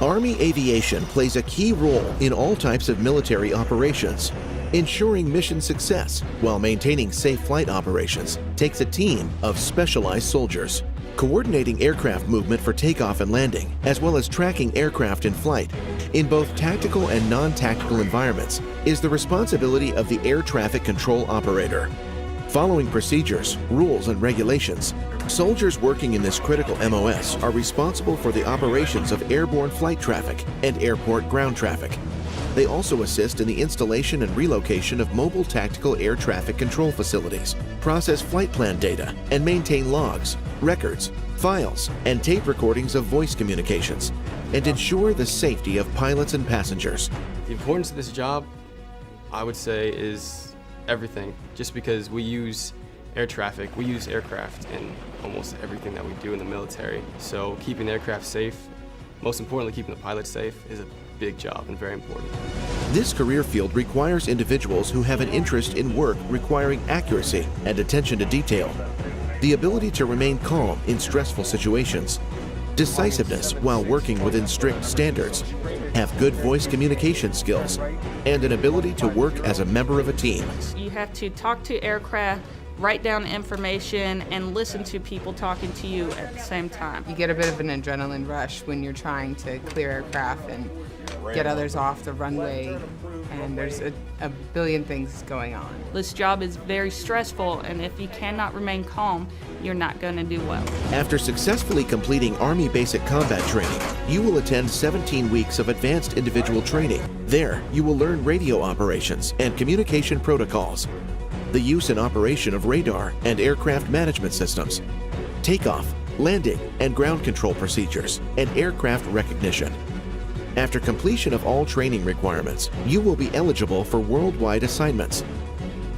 Army aviation plays a key role in all types of military operations. Ensuring mission success while maintaining safe flight operations takes a team of specialized soldiers. Coordinating aircraft movement for takeoff and landing, as well as tracking aircraft in flight, in both tactical and non-tactical environments, is the responsibility of the air traffic control operator. Following procedures, rules, and regulations, soldiers working in this critical MOS are responsible for the operations of airborne flight traffic and airport ground traffic. They also assist in the installation and relocation of mobile tactical air traffic control facilities, process flight plan data, and maintain logs, records, files, and tape recordings of voice communications, and ensure the safety of pilots and passengers. The importance of this job, I would say, is everything. Just because we use air traffic, we use aircraft in almost everything that we do in the military. So keeping the aircraft safe, most importantly keeping the pilots safe, is a big job and very important. This career field requires individuals who have an interest in work requiring accuracy and attention to detail, the ability to remain calm in stressful situations, decisiveness while working within strict standards, have good voice communication skills, and an ability to work as a member of a team. You have to talk to aircraft, write down information, and listen to people talking to you at the same time. You get a bit of an adrenaline rush when you're trying to clear aircraft and get others off the runway, and there's a billion things going on. This job is very stressful, and if you cannot remain calm, you're not going to do well. After successfully completing Army Basic Combat Training, you will attend 17 weeks of Advanced Individual Training. There, you will learn radio operations and communication protocols, the use and operation of radar and aircraft management systems, takeoff, landing, and ground control procedures, and aircraft recognition. After completion of all training requirements, you will be eligible for worldwide assignments.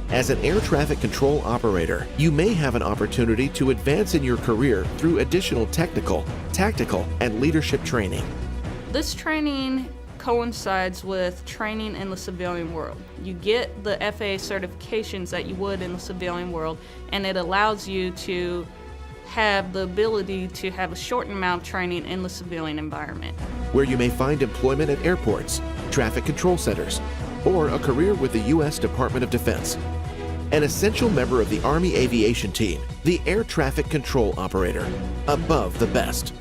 As an air traffic control operator, you may have an opportunity to advance in your career through additional technical, tactical, and leadership training. This training coincides with training in the civilian world. You get the FAA certifications that you would in the civilian world, and it allows you to have the ability to have a short amount of training in the civilian environment. Where you may find employment at airports, traffic control centers, or a career with the U.S. Department of Defense. An essential member of the Army Aviation Team, the Air Traffic Control Operator, above the best.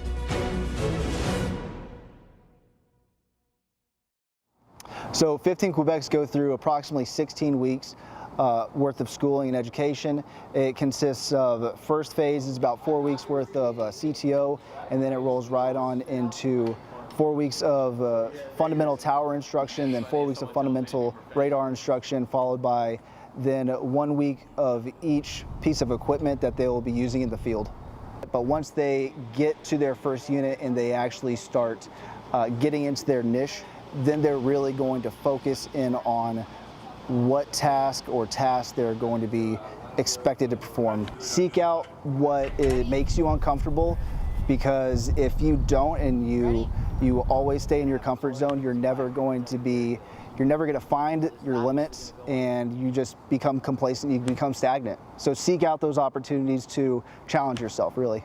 So 15 Quebecs go through approximately 16 weeks worth of schooling and education. It consists of, first phase is about 4 weeks worth of CTO, and then it rolls right on into 4 weeks of fundamental tower instruction, then 4 weeks of fundamental radar instruction, followed by then 1 week of each piece of equipment that they will be using in the field. But once they get to their first unit and they actually start getting into their niche, then they're really going to focus in on what task or tasks they're going to be expected to perform. Seek out what it makes you uncomfortable, because if you don't and you always stay in your comfort zone, you're never going to find your limits, and you just become complacent, you become stagnant. So seek out those opportunities to challenge yourself, really.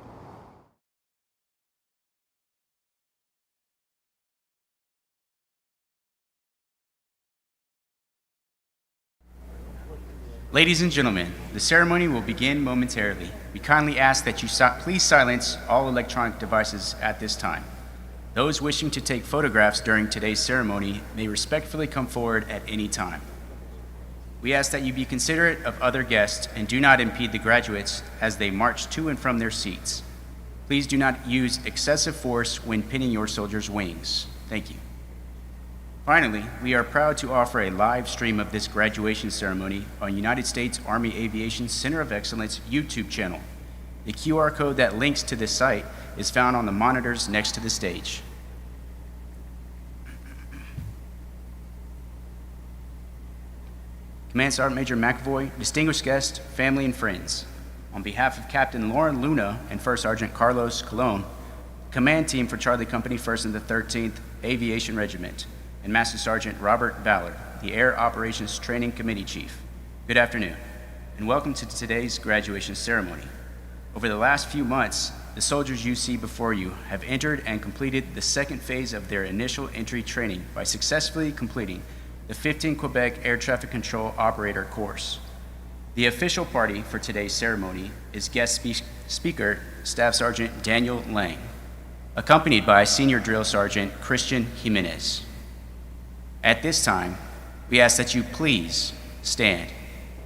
Ladies and gentlemen, the ceremony will begin momentarily. We kindly ask that you please silence all electronic devices at this time. Those wishing to take photographs during today's ceremony may respectfully come forward at any time. We ask that you be considerate of other guests and do not impede the graduates as they march to and from their seats. Please do not use excessive force when pinning your soldiers' wings. Thank you. Finally, we are proud to offer a live stream of this graduation ceremony on United States Army Aviation Center of Excellence YouTube channel. The QR code that links to this site is found on the monitors next to the stage. Command Sergeant Major McAvoy, distinguished guests, family, and friends. On behalf of Captain Lauren Luna and First Sergeant Carlos Colon, command team for Charlie Company 1st and the 13th Aviation Regiment, and Master Sergeant Robert Ballard, the Air Operations Training Committee Chief. Good afternoon, and welcome to today's graduation ceremony. Over the last few months, the soldiers you see before you have entered and completed the second phase of their initial entry training by successfully completing the 15 Quebec Air Traffic Control Operator course. The official party for today's ceremony is guest speaker, Staff Sergeant Daniel Lang, accompanied by Senior Drill Sergeant Christian Jimenez. At this time, we ask that you please stand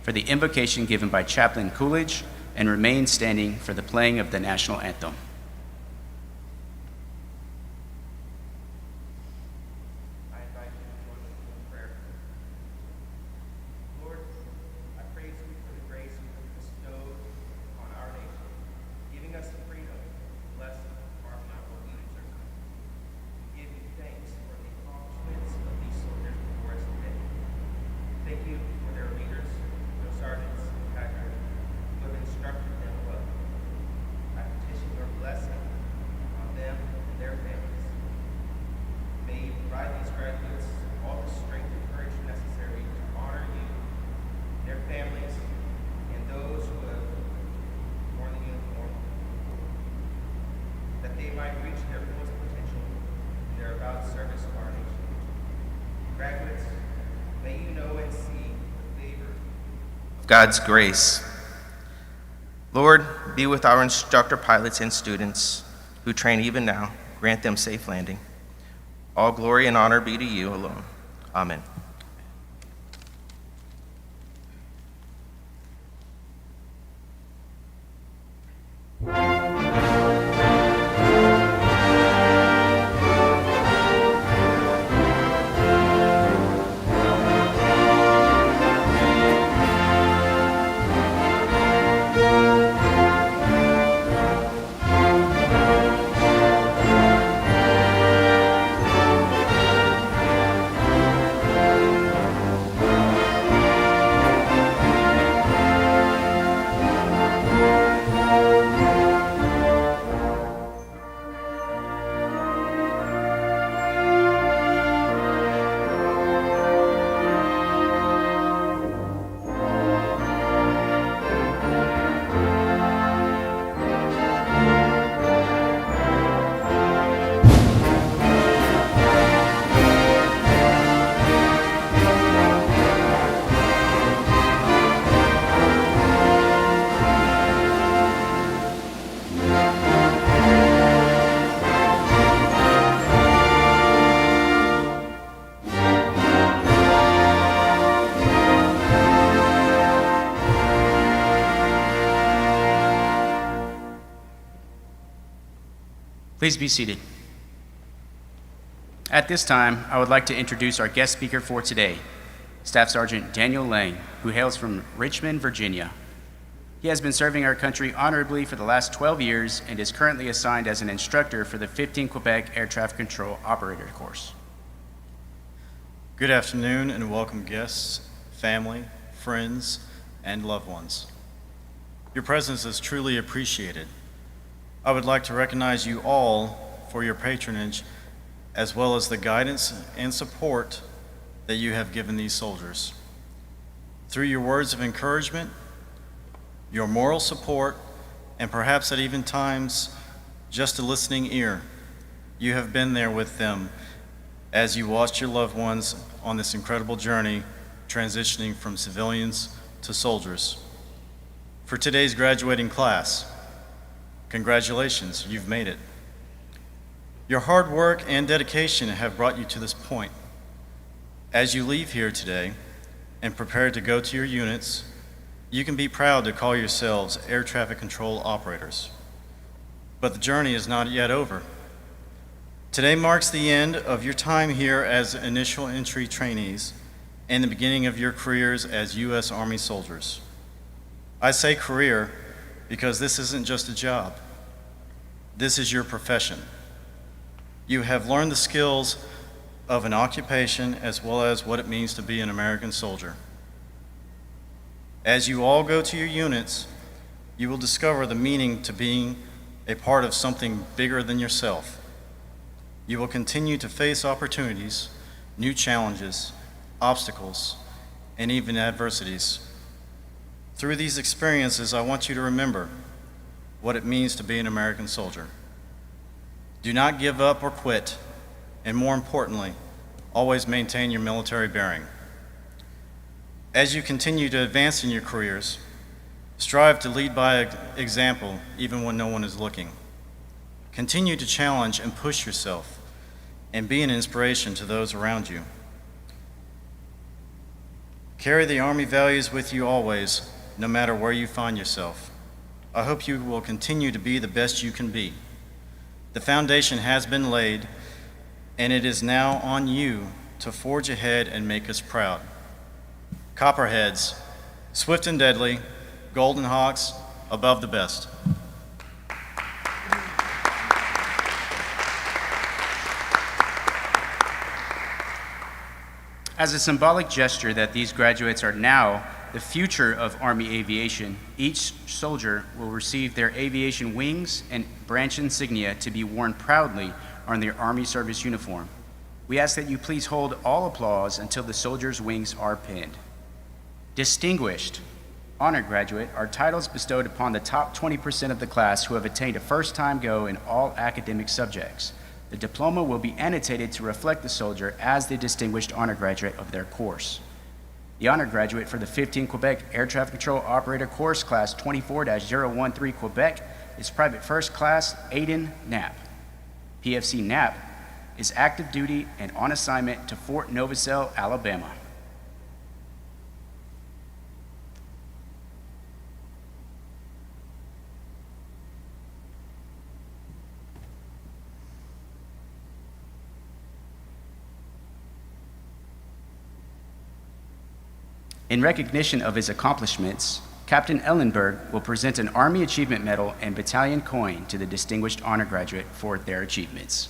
for the invocation given by Chaplain Coolidge and remain standing for the playing of the national anthem. I invite you to join me in prayer. Lord, I praise you for the grace you have bestowed on our nation, giving us the freedom to bless our honorable leaders. We give you thanks for the accomplishments of these soldiers before us today. Thank you for their leaders, their sergeants, and packers, who have instructed them well. I petition your blessing on them and their families. May you provide these graduates all the strength and courage necessary to honor you, their families, and those who have worn the uniform, that they might reach their fullest potential in their avowed service of our nation. Graduates, may you know and see the favor of God's grace. Lord, be with our instructor pilots and students who train even now. Grant them safe landing. All glory and honor be to you alone. Amen. Please be seated. At this time, I would like to introduce our guest speaker for today, Staff Sergeant Daniel Lang, who hails from Richmond, Virginia. He has been serving our country honorably for the last 12 years and is currently assigned as an instructor for the 15 Quebec Air Traffic Control Operator course. Good afternoon and welcome guests, family, friends, and loved ones. Your presence is truly appreciated. I would like to recognize you all for your patronage as well as the guidance and support that you have given these soldiers. Through your words of encouragement, your moral support, and perhaps at even times just a listening ear, you have been there with them as you watched your loved ones on this incredible journey transitioning from civilians to soldiers. For today's graduating class, congratulations, you've made it. Your hard work and dedication have brought you to this point. As you leave here today and prepare to go to your units, you can be proud to call yourselves air traffic control operators. But the journey is not yet over. Today marks the end of your time here as initial entry trainees and the beginning of your careers as U.S. Army soldiers. I say career because this isn't just a job. This is your profession. You have learned the skills of an occupation as well as what it means to be an American soldier. As you all go to your units, you will discover the meaning to being a part of something bigger than yourself. You will continue to face opportunities, new challenges, obstacles, and even adversities. Through these experiences, I want you to remember what it means to be an American soldier. Do not give up or quit, and more importantly, always maintain your military bearing. As you continue to advance in your careers, strive to lead by example even when no one is looking. Continue to challenge and push yourself and be an inspiration to those around you. Carry the Army values with you always, no matter where you find yourself. I hope you will continue to be the best you can be. The foundation has been laid, and it is now on you to forge ahead and make us proud. Copperheads, swift and deadly, Golden Hawks, above the best. As a symbolic gesture that these graduates are now the future of Army aviation, each soldier will receive their aviation wings and branch insignia to be worn proudly on their Army service uniform. We ask that you please hold all applause until the soldier's wings are pinned. Distinguished honor graduate are titles bestowed upon the top 20% of the class who have attained a first-time go in all academic subjects. The diploma will be annotated to reflect the soldier as the distinguished honor graduate of their course. The honor graduate for the 15 Quebec Air Traffic Control Operator Course, Class 24-013 Quebec, is Private First Class Aiden Knapp. PFC Knapp is active duty and on assignment to Fort Novosel, Alabama. In recognition of his accomplishments, Captain Ellenberg will present an Army Achievement Medal and Battalion Coin to the distinguished honor graduate for their achievements.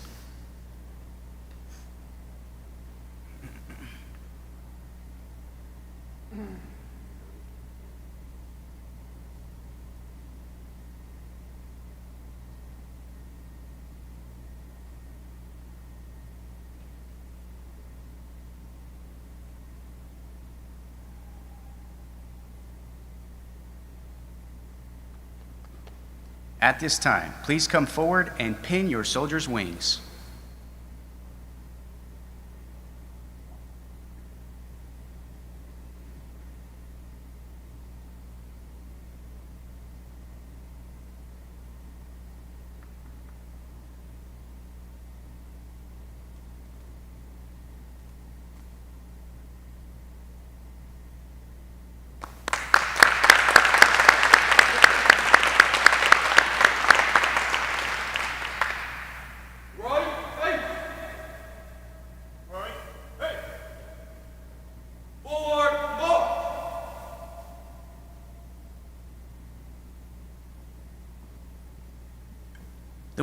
At this time, please come forward and pin your soldier's wings.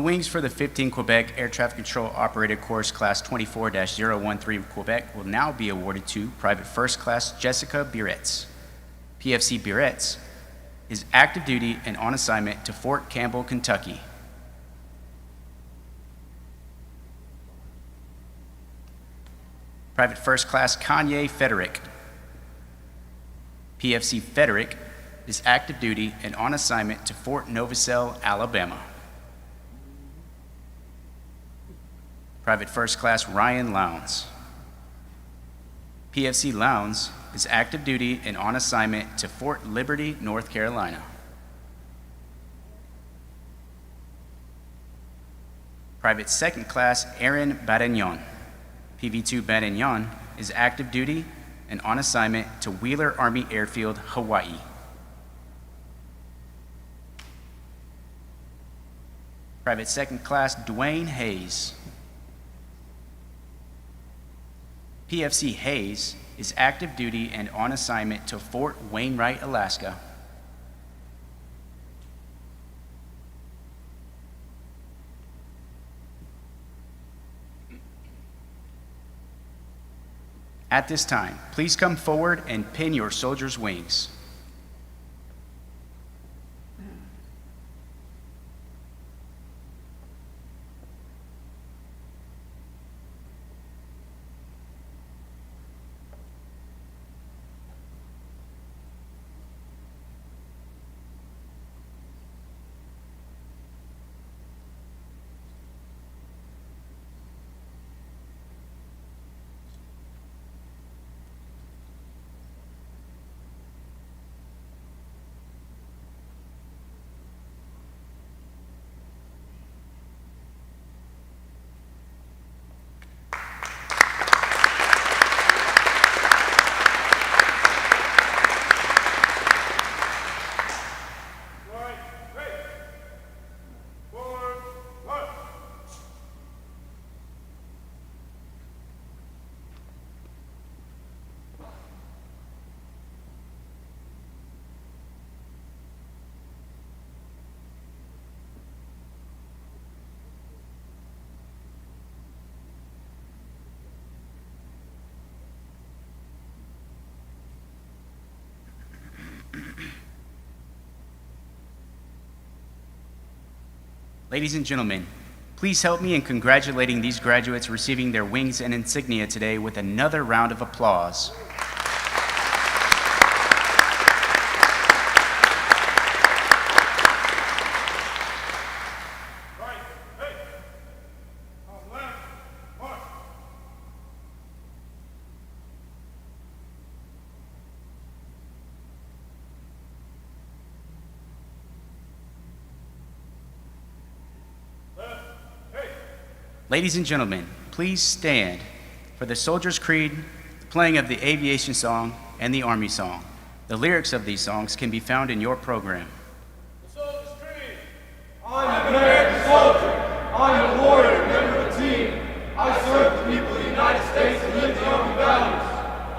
The wings for the 15 Quebec Air Traffic Control Operator Course Class 24-013 Quebec will now be awarded to Private First Class Jessica Biretz. PFC Biretz is active duty and on assignment to Fort Campbell, Kentucky. Private First Class Kanye Federick. PFC Federick is active duty and on assignment to Fort Novosel, Alabama. Private First Class Ryan Lowndes. PFC Lowndes is active duty and on assignment to Fort Liberty, North Carolina. Private Second Class Aaron Badagnon. PV2 Badagnon is active duty and on assignment to Wheeler Army Airfield, Hawaii. Private Second Class Dwayne Hayes. PFC Hayes is active duty and on assignment to Fort Wainwright, Alaska. At this time, please come forward and pin your soldier's wings. Ladies and gentlemen, please help me in congratulating these graduates receiving their wings and insignia today with another round of applause. Ladies and gentlemen, please stand for the Soldier's Creed, the playing of the Aviation Song, and the Army Song. The lyrics of these songs can be found in your program. The Soldier's Creed. I'm an American soldier. I'm a warrior, member of the team. I serve the people of the United States and live the Army values.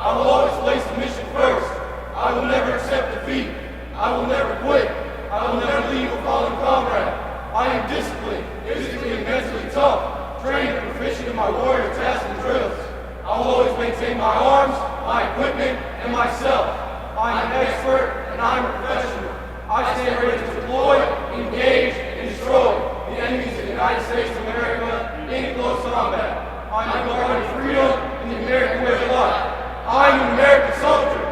I will always place the mission first. I will never accept defeat. I will never quit. I will never leave a fallen comrade. I am disciplined, physically and mentally tough. Trained and proficient in my warrior tasks and drills. I will always maintain my arms, my equipment, and myself. I am an expert and I am a professional. I stand ready to deploy, engage, and destroy the enemies of the United States of America in close combat. I am a guardian of freedom and the American way of life. I am an American soldier.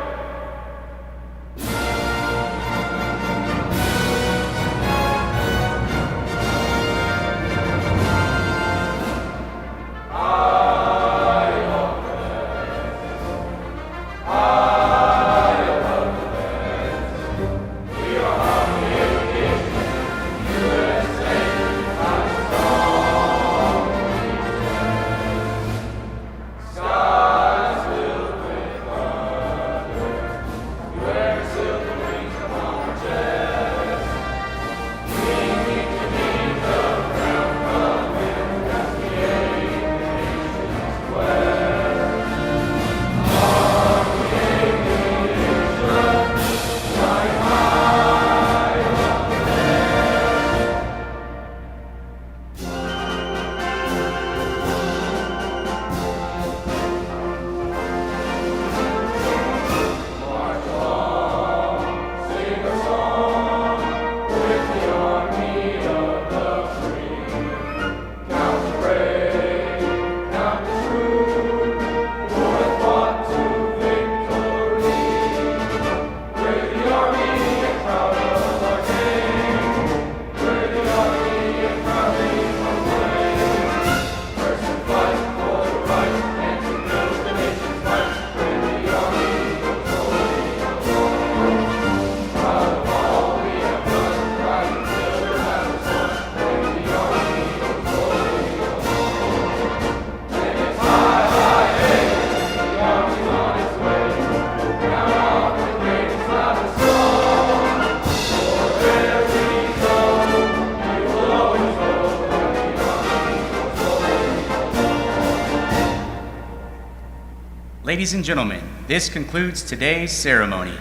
Ladies and gentlemen, this concludes today's ceremony.